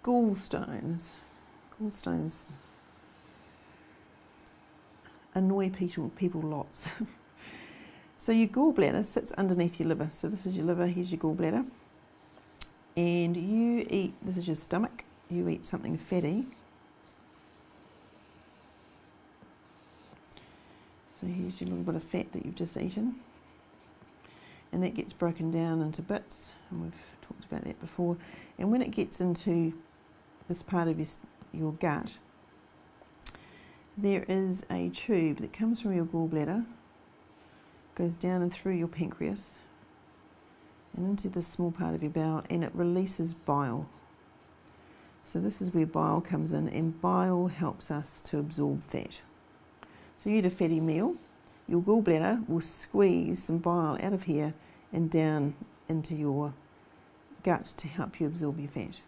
Gallstones. Gallstones annoy people lots. So your gallbladder sits underneath your liver. So this is your liver, here's your gallbladder. And you eat, this is your stomach, you eat something fatty. So here's your little bit of fat that you've just eaten. And that gets broken down into bits, and we've talked about that before. And when it gets into this part of your gut, there is a tube that comes from your gallbladder, goes down and through your pancreas, and into this small part of your bowel, and it releases bile. So this is where bile comes in, and bile helps us to absorb fat. So you eat a fatty meal, your gallbladder will squeeze some bile out of here and down into your gut to help you absorb your fat.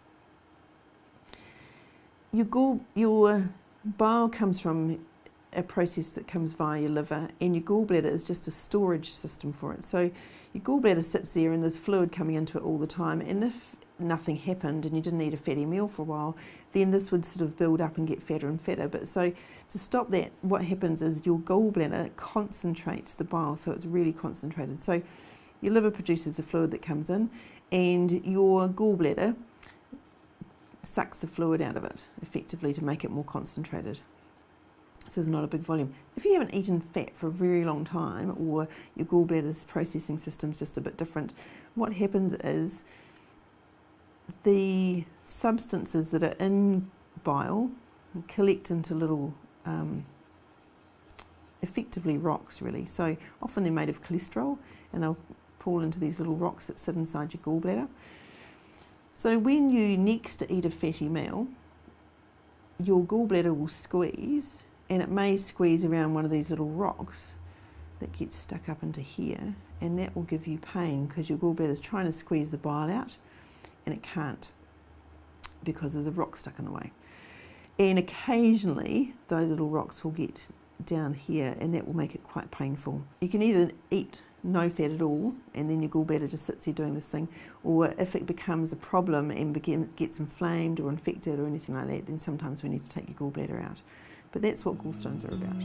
Your bile comes from a process that comes via your liver, and your gallbladder is just a storage system for it. So your gallbladder sits there and there's fluid coming into it all the time, and if nothing happened and you didn't eat a fatty meal for a while, then this would sort of build up and get fatter and fatter. But so to stop that, what happens is your gallbladder concentrates the bile, so it's really concentrated. So your liver produces the fluid that comes in, and your gallbladder sucks the fluid out of it effectively to make it more concentrated. So there's not a big volume. If you haven't eaten fat for a very long time, or your gallbladder's processing system's just a bit different, what happens is the substances that are in bile collect into little, effectively rocks really. So often they're made of cholesterol, and they'll fall into these little rocks that sit inside your gallbladder. So when you next eat a fatty meal, your gallbladder will squeeze, and it may squeeze around one of these little rocks that gets stuck up into here, and that will give you pain because your gallbladder is trying to squeeze the bile out, and it can't because there's a rock stuck in the way. And occasionally those little rocks will get down here, and that will make it quite painful. You can either eat no fat at all, and then your gallbladder just sits there doing this thing, or if it becomes a problem and gets inflamed or infected or anything like that, then sometimes we need to take your gallbladder out. But that's what gallstones are about.